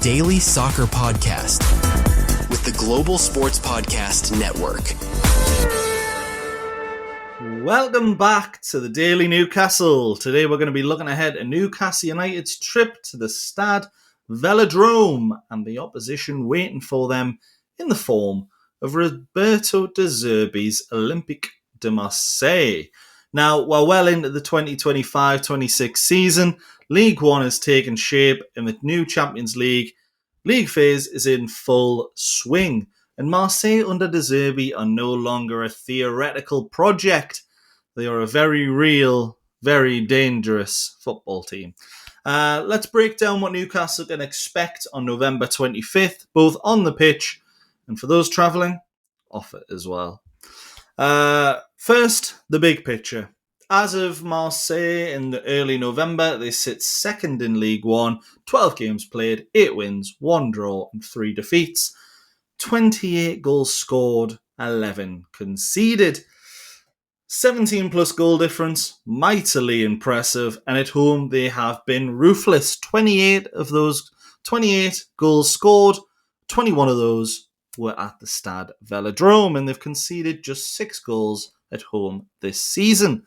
daily soccer podcast with the Global Sports Podcast Network. Welcome back to the Daily Newcastle. Today we're going to be looking ahead at Newcastle United's trip to the Stade Vélodrome and the opposition waiting for them in the form of Roberto De Zerbi's Olympique de Marseille. Now, we're well into the 2025-26 season. Ligue 1 has taken shape and the new Champions League phase is in full swing. And Marseille under De Zerbi are no longer a theoretical project. They are a very real, very dangerous football team. Let's break down what Newcastle can expect on November 25th, both on the pitch and for those travelling, off it as well. First, the big picture. As of Marseille in the early November, they sit second in Ligue 1, 12 games played, 8 wins, 1 draw and 3 defeats. 28 goals scored, 11 conceded. 17 plus goal difference, mightily impressive, and at home they have been ruthless. 28 of those 28 goals scored, 21 of those were at the Stade Vélodrome, and they've conceded just 6 goals at home this season.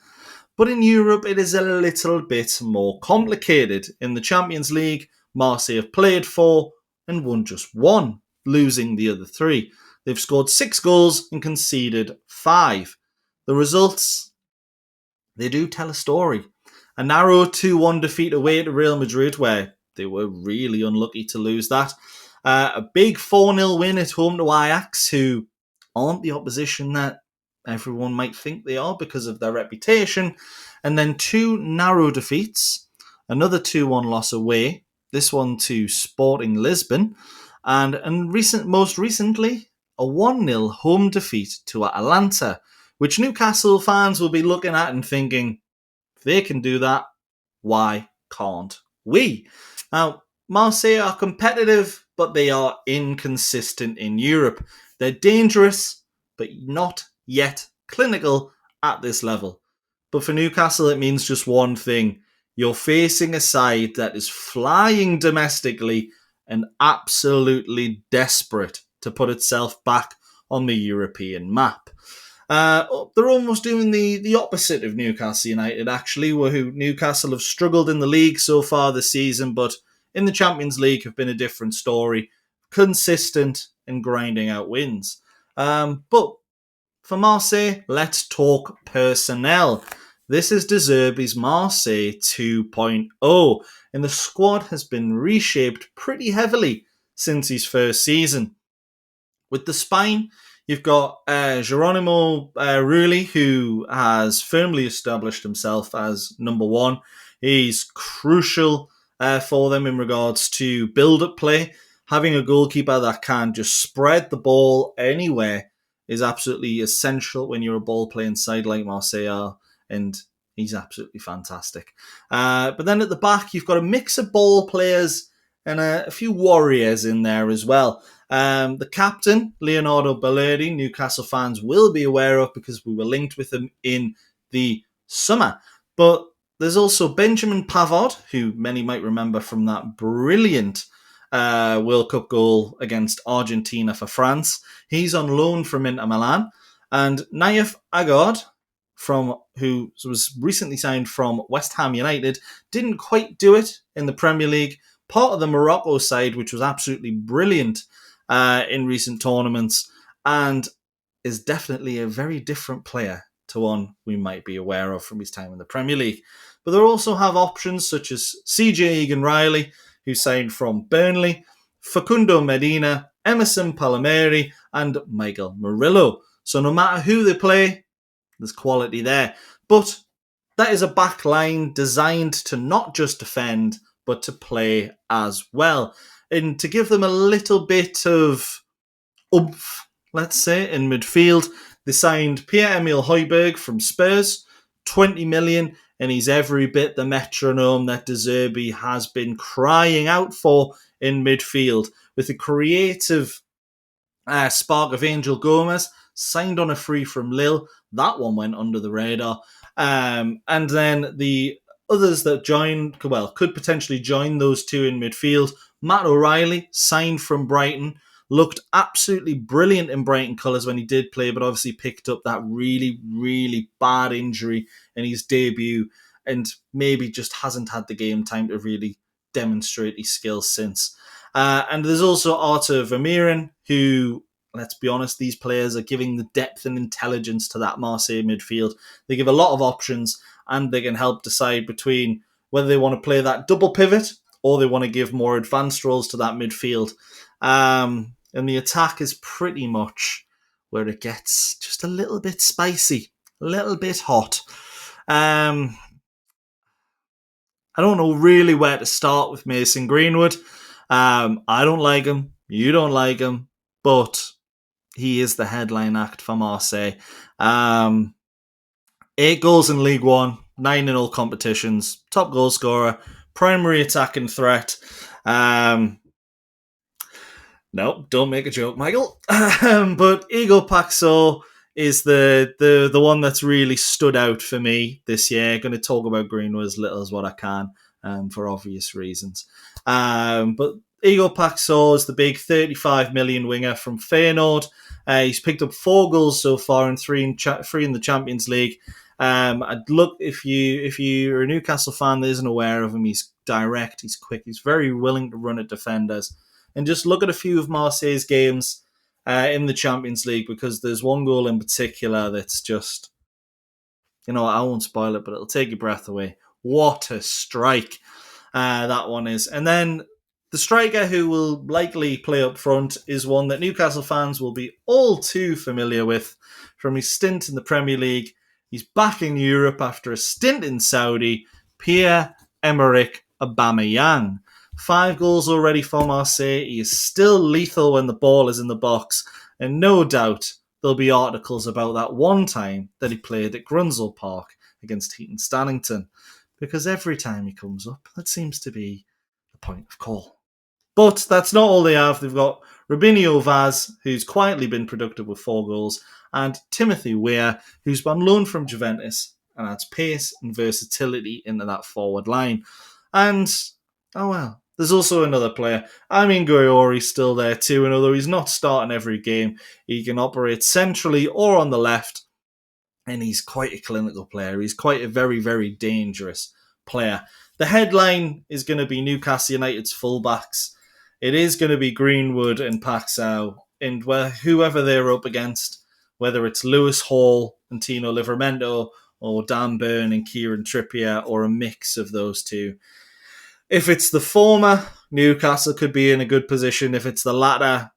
But in Europe, it is a little bit more complicated. In the Champions League, Marseille have played 4 and won just 1, losing the other 3. They've scored 6 goals and conceded 5. The results, they do tell a story. A narrow 2-1 defeat away to Real Madrid, where they were really unlucky to lose that. A big 4-0 win at home to Ajax, who aren't the opposition that everyone might think they are because of their reputation. And then 2 narrow defeats, another 2-1 loss away, this one to Sporting Lisbon, and most recently, a 1-0 home defeat to Atalanta, which Newcastle fans will be looking at and thinking, if they can do that, why can't we? Now, Marseille are competitive, but they are inconsistent in Europe. They're dangerous, but not yet clinical at this level. But for Newcastle, it means just one thing. You're facing a side that is flying domestically and absolutely desperate to put itself back on the European map. They're almost doing the opposite of Newcastle United, actually, who Newcastle have struggled in the league so far this season, but in the Champions League have been a different story, consistent and grinding out wins. But for Marseille, let's talk personnel. This is De Zerbi's Marseille 2.0, and the squad has been reshaped pretty heavily since his first season. With the spine, you've got Geronimo Rulli, who has firmly established himself as number 1. He's crucial for them in regards to build-up play. Having a goalkeeper that can just spread the ball anywhere is absolutely essential when you're a ball-playing side like Marseille are, and he's absolutely fantastic. But then at the back, you've got a mix of ball players and a few warriors in there as well. The captain, Leonardo Balerdi, Newcastle fans will be aware of because we were linked with him in the summer. But there's also Benjamin Pavard, who many might remember from that brilliant World Cup goal against Argentina for France. He's on loan from Inter Milan. And Naif Agard, who was recently signed from West Ham United, didn't quite do it in the Premier League. Part of the Morocco side, which was absolutely brilliant in recent tournaments, and is definitely a very different player to one we might be aware of from his time in the Premier League. But they also have options such as CJ Egan-Riley, who signed from Burnley, Facundo Medina, Emerson Palmieri, and Michael Murillo. So no matter who they play, there's quality there. But that is a back line designed to not just defend, but to play as well. And to give them a little bit of oomph, let's say, in midfield, they signed Pierre-Emile Højbjerg from Spurs, 20 million, and he's every bit the metronome that De Zerbi has been crying out for in midfield. With the creative spark of Angel Gomez, signed on a free from Lille. That one went under the radar. And then the others that could potentially join those two in midfield. Matt O'Reilly, signed from Brighton, looked absolutely brilliant in Brighton colours when he did play, but obviously picked up that really, really bad injury in his debut and maybe just hasn't had the game time to really demonstrate his skills since. And there's also Artur Vermeeren, who, let's be honest, these players are giving the depth and intelligence to that Marseille midfield. They give a lot of options and they can help decide between whether they want to play that double pivot or they want to give more advanced roles to that midfield. And the attack is pretty much where it gets just a little bit spicy, a little bit hot. I don't know really where to start with Mason Greenwood. I don't like him. You don't like him. But he is the headline act for Marseille. 8 goals in League One, 9 in all competitions, top goal scorer, primary attacking threat. No, don't make a joke, Michael. But Igor Paxo is the one that's really stood out for me this year. Going to talk about Greenwood as little as what I can for obvious reasons. But Igor Paxo is the big 35 million winger from Feyenoord. He's picked up 4 goals so far and 3 in the Champions League. I'd look if you're a Newcastle fan that isn't aware of him. He's direct, he's quick, he's very willing to run at defenders. And just look at a few of Marseille's games in the Champions League, because there's one goal in particular that's just, I won't spoil it, but it'll take your breath away. What a strike that one is. And then the striker who will likely play up front is one that Newcastle fans will be all too familiar with from his stint in the Premier League. He's back in Europe after a stint in Saudi, Pierre-Emerick Aubameyang. 5 goals already for Marseille. He is still lethal when the ball is in the box. And no doubt there'll be articles about that one time that he played at Grunzel Park against Heaton Stannington. Because every time he comes up, that seems to be the point of call. But that's not all they have. They've got Robinho Vaz, who's quietly been productive with 4 goals, and Timothy Weah, who's on loan from Juventus and adds pace and versatility into that forward line. And, there's also another player. Goyori's still there too, and although he's not starting every game, he can operate centrally or on the left, and he's quite a clinical player. He's quite a very, very dangerous player. The headline is going to be Newcastle United's fullbacks. It is going to be Greenwood and Paxao, and whoever they're up against, whether it's Lewis Hall and Tino Livramento, or Dan Burn and Kieran Trippier, or a mix of those two. If it's the former, Newcastle could be in a good position. If it's the latter,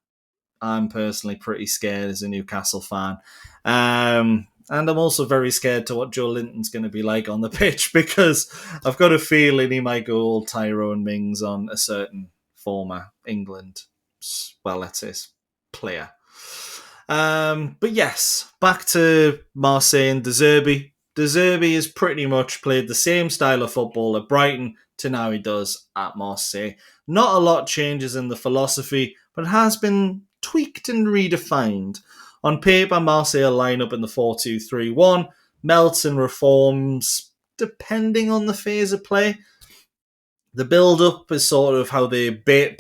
I'm personally pretty scared as a Newcastle fan. And I'm also very scared to what Joe Linton's going to be like on the pitch, because I've got a feeling he might go all Tyrone Mings on a certain former England, let's say, player. But yes, back to Marseille and De Zerbi. De Zerbi has pretty much played the same style of football at Brighton to now he does at Marseille. Not a lot changes in the philosophy, but it has been tweaked and redefined. On paper, Marseille line up in the 4-2-3-1, melts and reforms depending on the phase of play. The build-up is sort of how they bait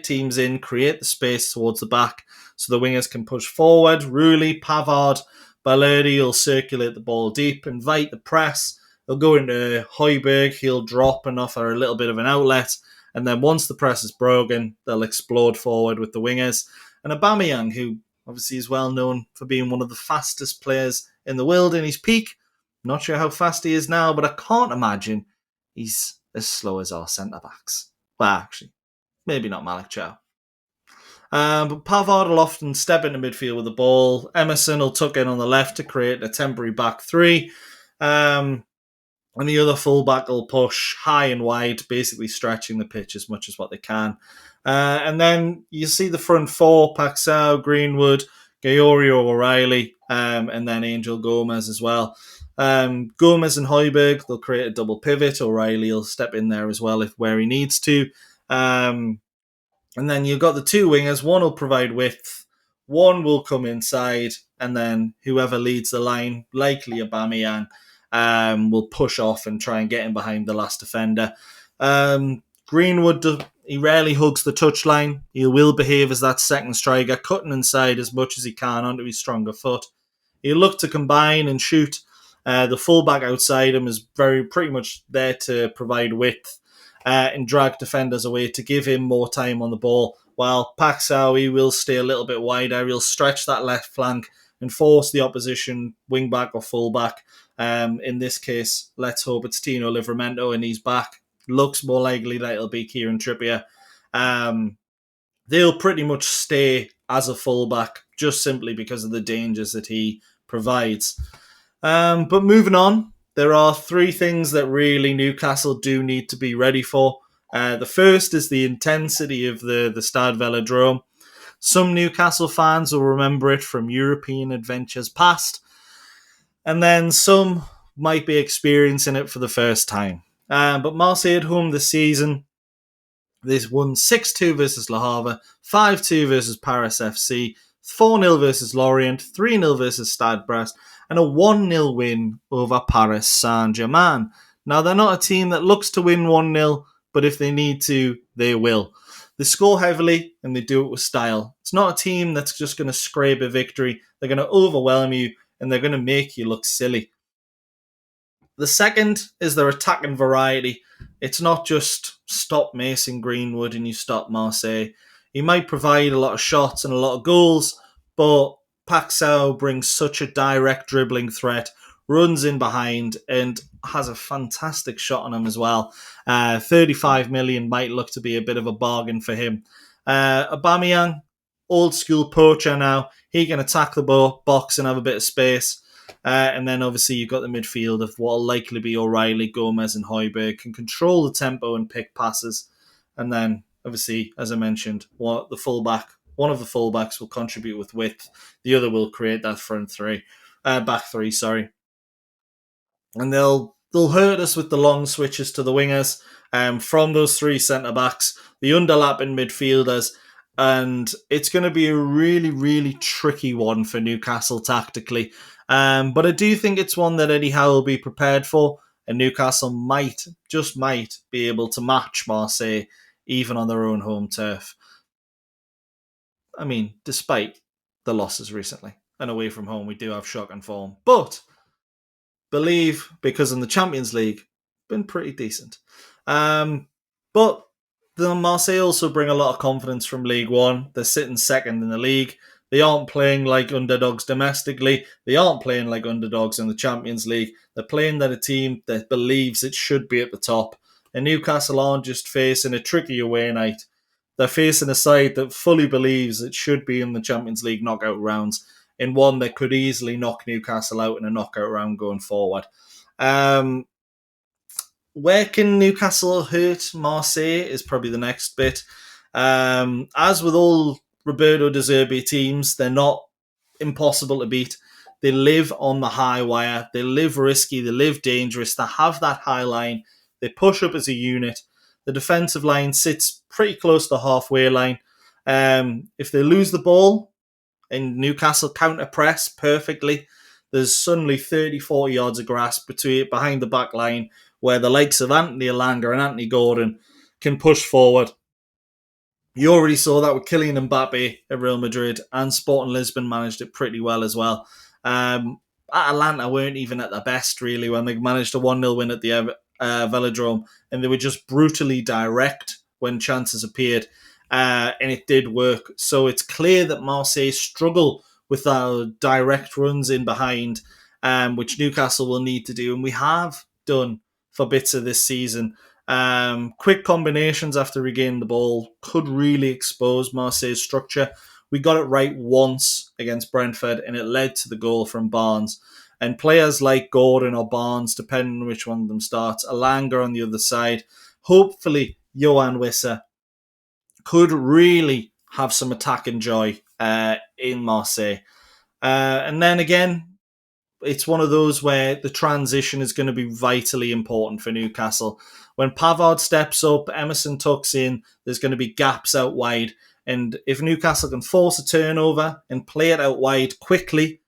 teams in, create the space towards the back so the wingers can push forward. Rulli, Pavard, Balerdi will circulate the ball deep, invite the press. They'll go into Højbjerg, he'll drop and offer a little bit of an outlet. And then once the press is broken, they'll explode forward with the wingers. And Aubameyang, who obviously is well known for being one of the fastest players in the world in his peak. Not sure how fast he is now, but I can't imagine he's as slow as our centre-backs. Well, actually, maybe not Malik Chow. But Pavard will often step into midfield with the ball. Emerson will tuck in on the left to create a temporary back three. And the other fullback will push high and wide, basically stretching the pitch as much as what they can. And then you see the front four, Paxao, Greenwood, Gayorio, O'Reilly, and then Angel Gomez as well. Gomez and Højbjerg, they'll create a double pivot. O'Reilly will step in there as well where he needs to. And then you've got the two wingers. One will provide width, one will come inside, and then whoever leads the line, likely Aubameyang, will push off and try and get in behind the last defender. Greenwood He rarely hugs the touchline. He will behave as that second striker, cutting inside as much as he can onto his stronger foot. He'll look to combine and shoot. The fullback outside him is pretty much there to provide width and drag defenders away to give him more time on the ball. While Paxao, he will stay a little bit wider. He'll stretch that left flank and force the opposition wing-back or full-back. In this case, let's hope it's Tino Livramento and he's back. Looks more likely that it'll be Kieran Trippier. They'll pretty much stay as a full-back just simply because of the dangers that he provides. But moving on, there are three things that really Newcastle do need to be ready for. The first is the intensity of the Stade Vélodrome. Some Newcastle fans will remember it from European adventures past, and then some might be experiencing it for the first time. But Marseille at home this season, they won 6-2 versus Le Havre, 5-2 versus Paris FC, 4-0 versus Lorient, 3-0 versus Stade Brest, and a 1-0 win over Paris Saint-Germain. Now, they're not a team that looks to win 1-0, but if they need to, they will. They score heavily, and they do it with style. It's not a team that's just going to scrape a victory. They're going to overwhelm you, and they're going to make you look silly. The second is their attacking variety. It's not just stop Mason Greenwood and you stop Marseille. He might provide a lot of shots and a lot of goals, but Paxao brings such a direct dribbling threat, runs in behind, and has a fantastic shot on him as well. 35 million might look to be a bit of a bargain for him. Aubameyang, old school poacher now. He can attack the box and have a bit of space. And then obviously you've got the midfield of what will likely be O'Reilly, Gomez and Højbjerg, can control the tempo and pick passes. And then obviously, as I mentioned, one of the fullbacks will contribute with width. The other will create that back three. And they'll hurt us with the long switches to the wingers from those three centre-backs, the underlapping midfielders, and it's going to be a really, really tricky one for Newcastle tactically. But I do think it's one that Eddie Howe will be prepared for, and Newcastle might be able to match Marseille even on their own home turf. I mean, despite the losses recently, and away from home we do have shocking form, but believe, because in the Champions League, been pretty decent. But the Marseille also bring a lot of confidence from League One. They're sitting second in the league. They aren't playing like underdogs domestically. They aren't playing like underdogs in the Champions League. They're playing that a team that believes it should be at the top. And Newcastle aren't just facing a tricky away night. They're facing a side that fully believes it should be in the Champions League knockout rounds, in one that could easily knock Newcastle out in a knockout round going forward. Where can Newcastle hurt Marseille is probably the next bit. As with all Roberto De Zerbi teams, they're not impossible to beat. They live on the high wire. They live risky. They live dangerous. They have that high line. They push up as a unit. The defensive line sits pretty close to the halfway line. If they lose the ball and Newcastle counter press perfectly, there's suddenly 30-40 yards of grass behind the back line where the likes of Anthony Elanga and Anthony Gordon can push forward. You already saw that with Kylian Mbappe at Real Madrid, and Sporting Lisbon managed it pretty well as well. Atalanta weren't even at their best, really, when they managed a 1-0 win at the Velodrome, and they were just brutally direct when chances appeared, and it did work. So it's clear that Marseille struggle with our direct runs in behind, which Newcastle will need to do, and we have done for bits of this season. Quick combinations after regaining the ball could really expose Marseille's structure. We got it right once against Brentford, and it led to the goal from Barnes. And players like Gordon or Barnes, depending on which one of them starts, Elanga on the other side, hopefully Yohan Wissa could really have some attacking joy in Marseille. And then again, it's one of those where the transition is going to be vitally important for Newcastle. When Pavard steps up, Emerson tucks in, there's going to be gaps out wide. And if Newcastle can force a turnover and play it out wide quickly,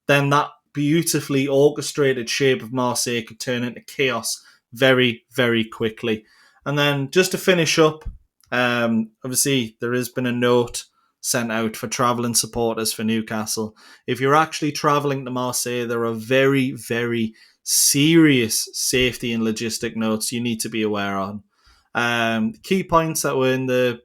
then that beautifully orchestrated shape of Marseille could turn into chaos very, very quickly. And then just to finish up, Obviously, there has been a note sent out for travelling supporters for Newcastle. If you're actually travelling to Marseille, there are very, very serious safety and logistic notes you need to be aware of. Key points that were in the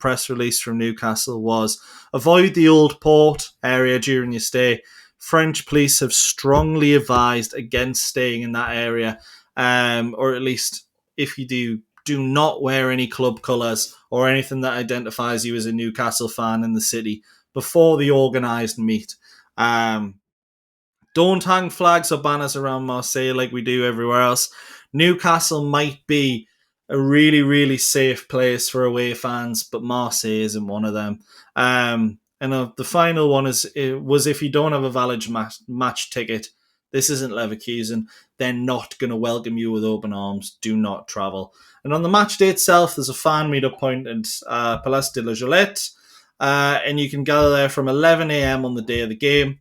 press release from Newcastle was avoid the Old Port area during your stay. French police have strongly advised against staying in that area, or at least if you do not wear any club colours or anything that identifies you as a Newcastle fan in the city before the organised meet. Don't hang flags or banners around Marseille like we do everywhere else. Newcastle might be a really, really safe place for away fans, but Marseille isn't one of them. And the final one was if you don't have a valid match ticket, this isn't Leverkusen. They're not going to welcome you with open arms. Do not travel. And on the match day itself, there's a fan meetup point at Place de la Jolette, and you can gather there from 11 a.m. on the day of the game.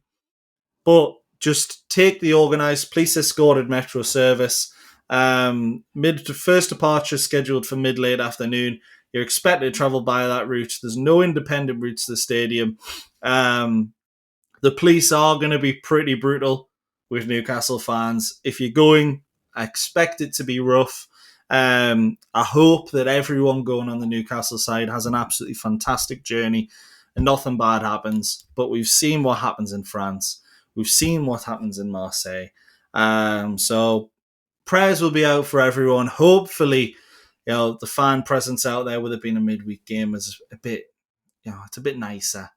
But just take the organised police-escorted metro service. First departure scheduled for mid-late afternoon. You're expected to travel by that route. There's no independent routes to the stadium. The police are going to be pretty brutal with Newcastle fans. If you're going, I expect it to be rough. I hope that everyone going on the Newcastle side has an absolutely fantastic journey and nothing bad happens. But we've seen what happens in France. We've seen what happens in Marseille. So prayers will be out for everyone. Hopefully, the fan presence out there with it being a midweek game is a bit, it's a bit nicer.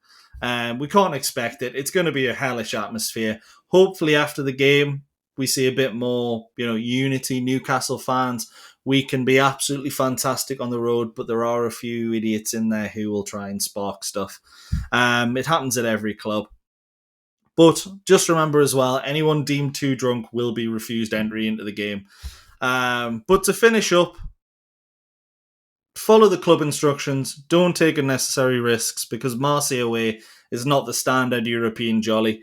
We can't expect it. It's going to be a hellish atmosphere. Hopefully after the game, we see a bit more, unity. Newcastle fans, we can be absolutely fantastic on the road, but there are a few idiots in there who will try and spark stuff. It happens at every club. But just remember as well, anyone deemed too drunk will be refused entry into the game. But to finish up, follow the club instructions. Don't take unnecessary risks because Marseille away is not the standard European jolly.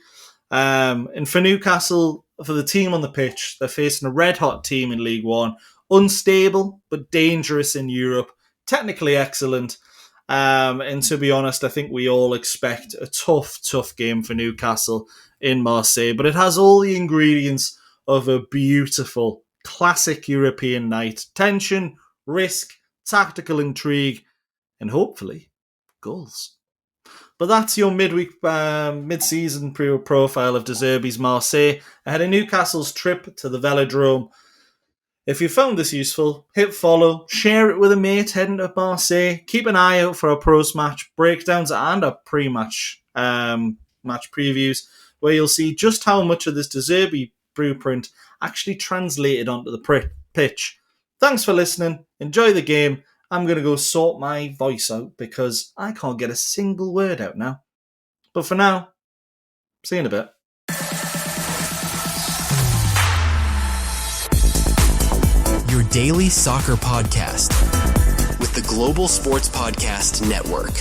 And for Newcastle, for the team on the pitch, they're facing a red-hot team in League One. Unstable, but dangerous in Europe. Technically excellent. And to be honest, I think we all expect a tough game for Newcastle in Marseille. But it has all the ingredients of a beautiful, classic European night. Tension, risk, tactical intrigue, and hopefully, goals. But that's your mid-season profile of De Zerbi's Marseille ahead of Newcastle's trip to the Vélodrome. If you found this useful, hit follow, share it with a mate heading to Marseille. Keep an eye out for our post-match breakdowns and our pre-match match previews, where you'll see just how much of this De Zerbi blueprint actually translated onto the pitch. Thanks for listening. Enjoy the game. I'm going to go sort my voice out because I can't get a single word out now. But for now, see you in a bit. Your daily soccer podcast with the Global Sports Podcast Network.